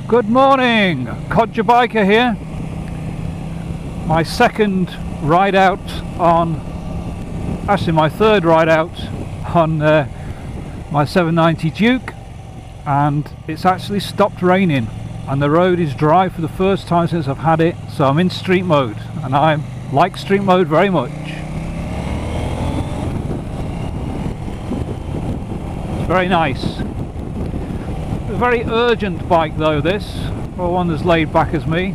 Good morning, Codger Biker here. My second ride out on, actually my third ride out on my 790 Duke, and it's actually stopped raining and the road is dry for the first time since I've had it, so I'm in street mode and I like street mode very much. It's very nice. A very urgent bike though this, for one as laid back as me.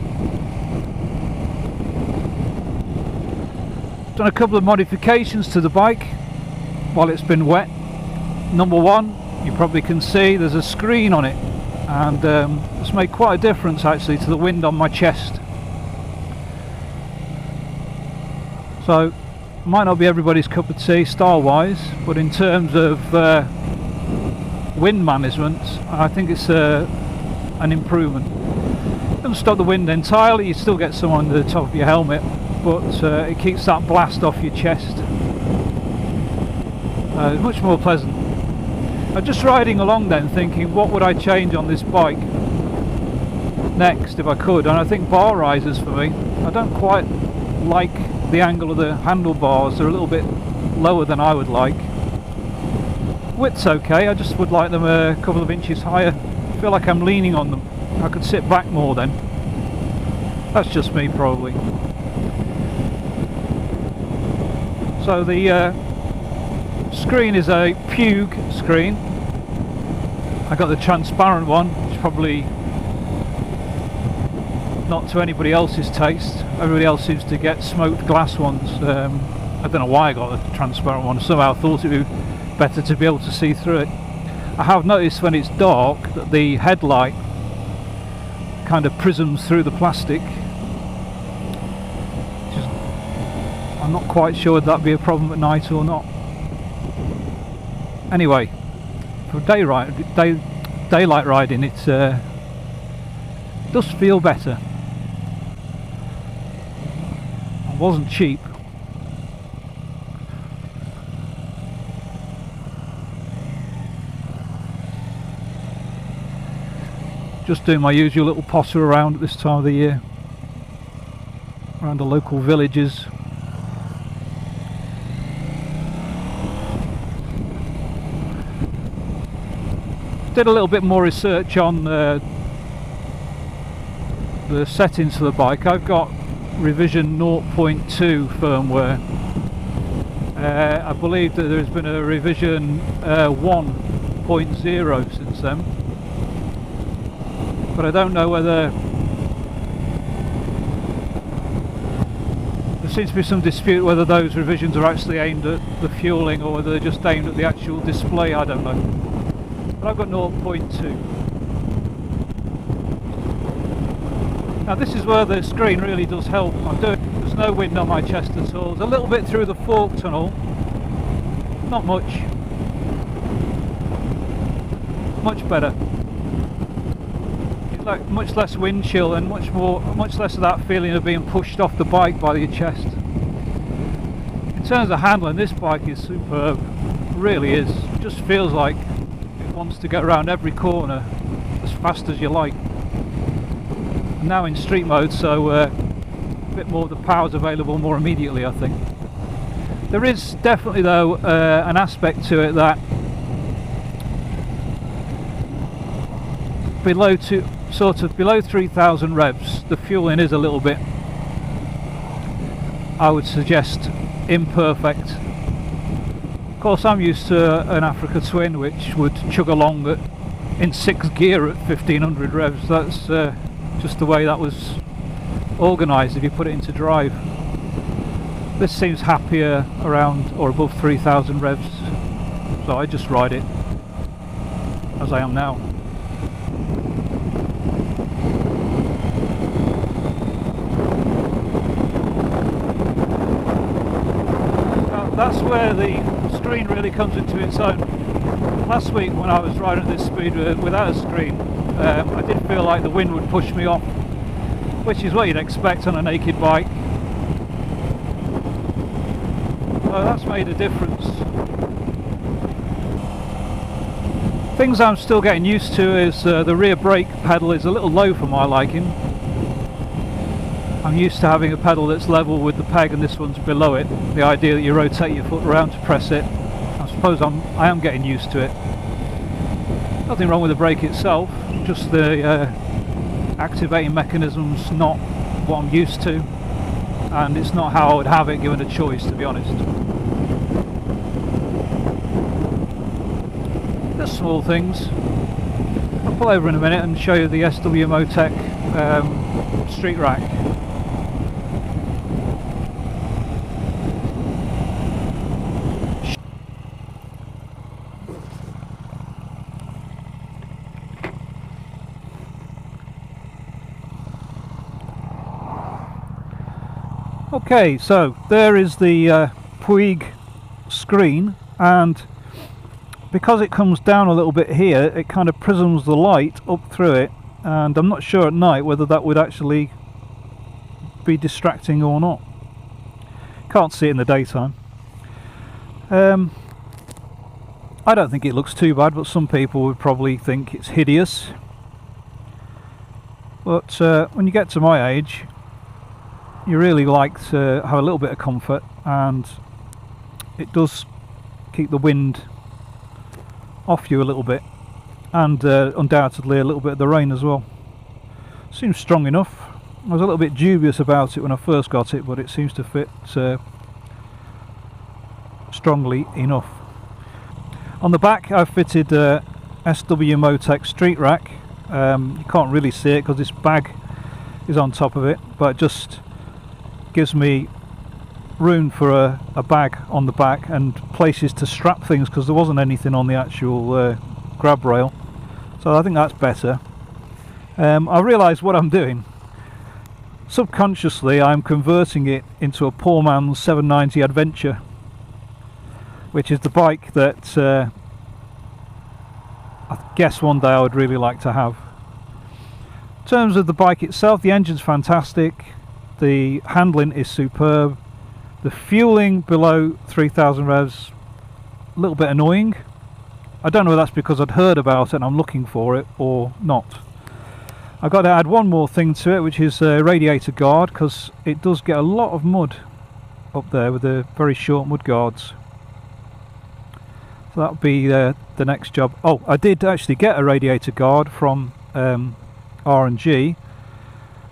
Done a couple of modifications to the bike while it's been wet. Number one, you probably can see there's a screen on it, and it's made quite a difference actually to the wind on my chest. So might not be everybody's cup of tea style wise, but in terms of wind management, I think it's an improvement. It doesn't stop the wind entirely, you still get some on the top of your helmet, but it keeps that blast off your chest. It's much more pleasant. I'm just riding along then thinking, what would I change on this bike next if I could, and I think bar risers for me. I don't quite like the angle of the handlebars, they're a little bit lower than I would like. Width's okay, I just would like them a couple of inches higher. I feel like I'm leaning on them. I could sit back more then. That's just me probably. So the screen is a Puig screen. I got the transparent one, which probably not to anybody else's taste. Everybody else seems to get smoked glass ones. I don't know why I got the transparent one. Somehow I thought it would be better to be able to see through it. I have noticed when it's dark that the headlight kind of prisms through the plastic. I'm not quite sure would that be a problem at night or not. Anyway, for daylight riding, it does feel better. It wasn't cheap. Just doing my usual little potter around at this time of the year, around the local villages. Did a little bit more research on the settings for the bike. I've got revision 0.2 firmware. I believe that there's been a revision 1.0 since then, but I don't know whether there seems to be some dispute whether those revisions are actually aimed at the fueling or whether they're just aimed at the actual display. I don't know. But I've got 0.2. Now this is where the screen really does help. There's no wind on my chest at all. There's a little bit through the fork tunnel, not much. Much better. It's like much less wind chill and much less of that feeling of being pushed off the bike by your chest. In terms of handling, this bike is superb. It really is. It just feels like wants to get around every corner as fast as you like. I'm now in street mode, so a bit more of the power's available more immediately, I think. There is definitely though an aspect to it that below 3,000 revs the fueling is a little bit, I would suggest, imperfect. Of course, I'm used to an Africa Twin which would chug along in 6th gear at 1500 revs. That's just the way that was organised if you put it into drive. This seems happier around or above 3,000 revs, so I just ride it as I am now. That's where the screen really comes into its own. Last week when I was riding at this speed without a screen, I did feel like the wind would push me off, which is what you'd expect on a naked bike. So that's made a difference. Things I'm still getting used to is the rear brake pedal is a little low for my liking. I'm used to having a pedal that's level with the peg and this one's below it. The idea that you rotate your foot around to press it. I suppose I am getting used to it. Nothing wrong with the brake itself, just the activating mechanism's not what I'm used to, and it's not how I would have it given a choice, to be honest. Just small things. I'll pull over in a minute and show you the SW-Motech Street Rack. Okay, so there is the Puig screen, and because it comes down a little bit here, it kind of prisms the light up through it, and I'm not sure at night whether that would actually be distracting or not. Can't see it in the daytime. I don't think it looks too bad, but some people would probably think it's hideous. But when you get to my age, you really like to have a little bit of comfort, and it does keep the wind off you a little bit, and undoubtedly a little bit of the rain as well. Seems strong enough. I was a little bit dubious about it when I first got it, but it seems to fit strongly enough. On the back I've fitted SW-Motech Street Rack. You can't really see it because this bag is on top of it, but it just gives me room for a bag on the back and places to strap things, because there wasn't anything on the actual grab rail, so I think that's better. I realise what I'm doing. Subconsciously I'm converting it into a poor man's 790 Adventure, which is the bike that I guess one day I would really like to have. In terms of the bike itself, the engine's fantastic, the handling is superb, the fueling below 3000 revs a little bit annoying. I don't know if that's because I'd heard about it and I'm looking for it or not. I've got to add one more thing to it, which is a radiator guard, because it does get a lot of mud up there with the very short mud guards. So that'll be the next job. Oh, I did actually get a radiator guard from R&G.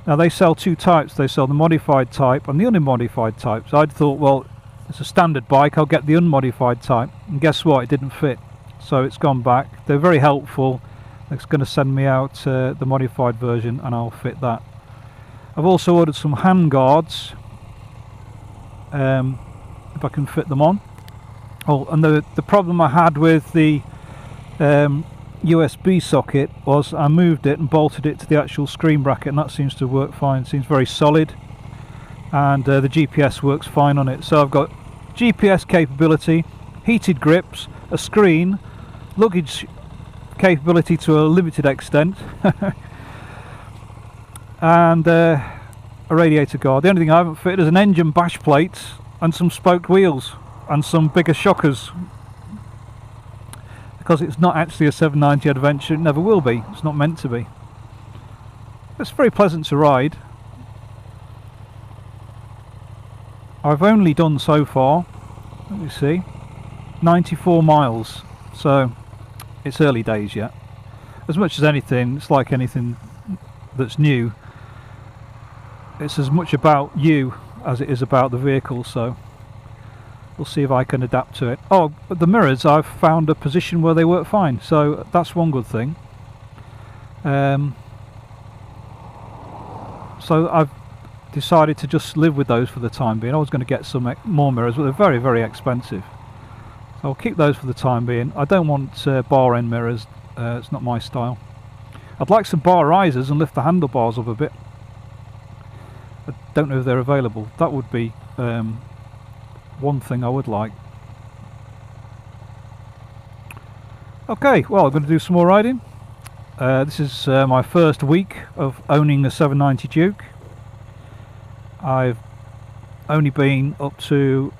Now they sell two types. They sell the modified type and the unmodified type. So I'd thought, well, it's a standard bike, I'll get the unmodified type. And guess what? It didn't fit. So it's gone back. They're very helpful. It's going to send me out the modified version and I'll fit that. I've also ordered some hand guards, if I can fit them on. Oh, and the problem I had with the USB socket was I moved it and bolted it to the actual screen bracket, and that seems to work fine. It seems very solid, and the GPS works fine on it. So I've got GPS capability, heated grips, a screen, luggage capability to a limited extent, and a radiator guard. The only thing I haven't fitted is an engine bash plate and some spoked wheels and some bigger shockers, because it's not actually a 790 Adventure. It never will be. It's not meant to be. It's very pleasant to ride. I've only done so far, let me see, 94 miles, so it's early days yet. As much as anything, it's like anything that's new, it's as much about you as it is about the vehicle, so we'll see if I can adapt to it. Oh, but the mirrors, I've found a position where they work fine, so that's one good thing. So I've decided to just live with those for the time being. I was going to get some more mirrors, but they're very, very expensive. So I'll keep those for the time being. I don't want bar end mirrors, it's not my style. I'd like some bar risers and lift the handlebars up a bit. I don't know if they're available. That would be one thing I would like. Okay, well, I'm going to do some more riding. This is my first week of owning a 790 Duke. I've only been up to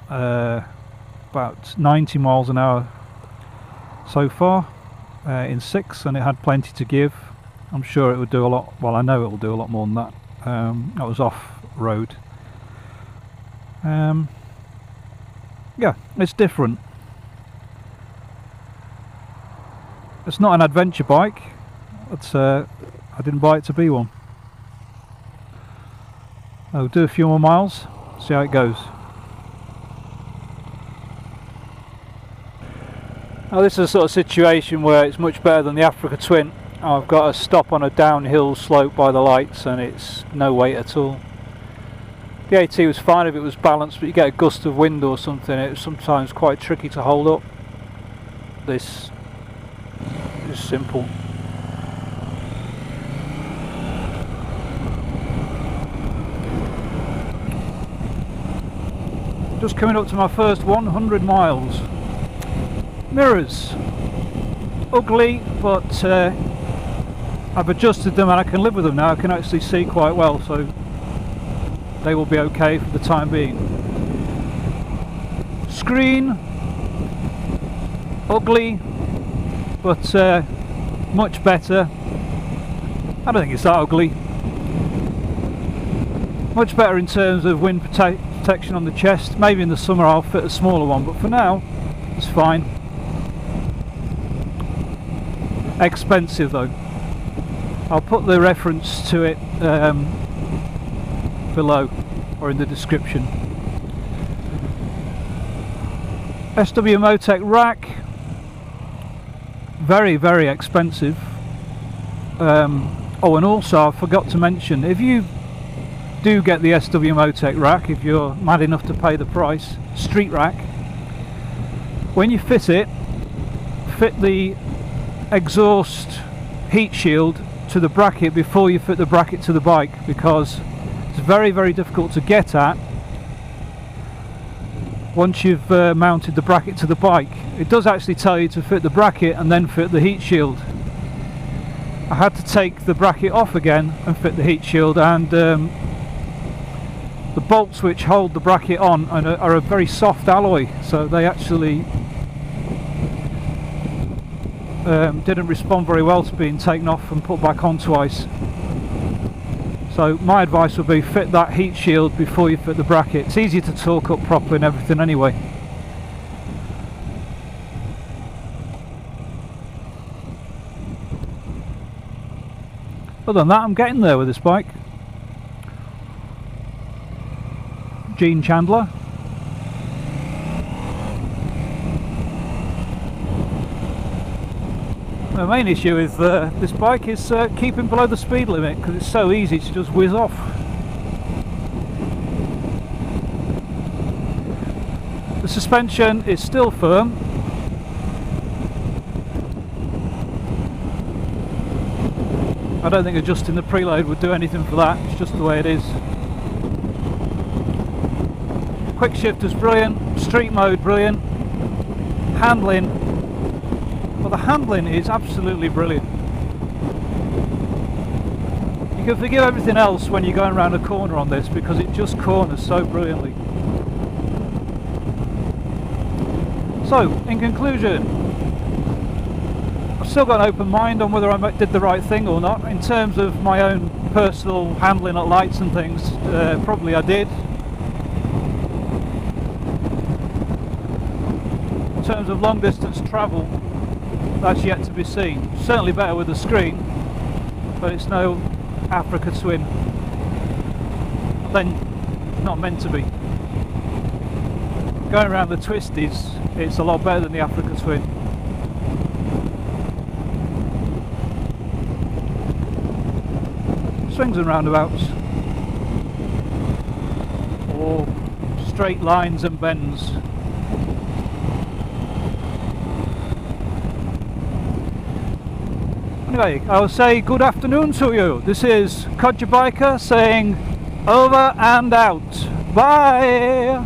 about 90 miles an hour so far in 6, and it had plenty to give. I'm sure it would do a lot, well, I know it will do a lot more than that. That was off-road. Yeah, it's different. It's not an adventure bike. It's I didn't buy it to be one. I'll do a few more miles, see how it goes. Now this is a sort of situation where it's much better than the Africa Twin. I've got to stop on a downhill slope by the lights and it's no weight at all. The AT was fine if it was balanced, but you get a gust of wind or something, it's sometimes quite tricky to hold up. This is simple. Just coming up to my first 100 miles. Mirrors. Ugly, but I've adjusted them and I can live with them now. I can actually see quite well, so they will be okay for the time being. Screen. Ugly, but much better. I don't think it's that ugly. Much better in terms of wind protection on the chest. Maybe in the summer I'll fit a smaller one, but for now it's fine. Expensive though. I'll put the reference to it below or in the description. SW-Motech Rack. Very, very expensive. Oh, and also I forgot to mention, if you do get the SW-Motech Rack, if you're mad enough to pay the price, Street Rack, when you fit it, fit the exhaust heat shield to the bracket before you fit the bracket to the bike, because it's very, very difficult to get at once you've mounted the bracket to the bike. It does actually tell you to fit the bracket and then fit the heat shield. I had to take the bracket off again and fit the heat shield, and the bolts which hold the bracket on are a very soft alloy, so they actually didn't respond very well to being taken off and put back on twice. So my advice would be fit that heat shield before you fit the bracket. It's easier to torque up properly and everything anyway. Other than that, I'm getting there with this bike. Gene Chandler. The main issue is this bike is keeping below the speed limit, because it's so easy to just whiz off. The suspension is still firm. I don't think adjusting the preload would do anything for that, it's just the way it is. Quick shifter's brilliant, street mode brilliant, handling, well, the handling is absolutely brilliant. You can forgive everything else when you're going around a corner on this, because it just corners so brilliantly. So, in conclusion, I've still got an open mind on whether I did the right thing or not. In terms of my own personal handling at lights and things, probably I did. In terms of long distance travel, that's yet to be seen. Certainly better with the screen, but it's no Africa Twin. Then, not meant to be. Going around the twisties, it's a lot better than the Africa Twin. Swings and roundabouts, or straight lines and bends. Anyway, I'll say good afternoon to you. This is Codger Biker saying over and out. Bye!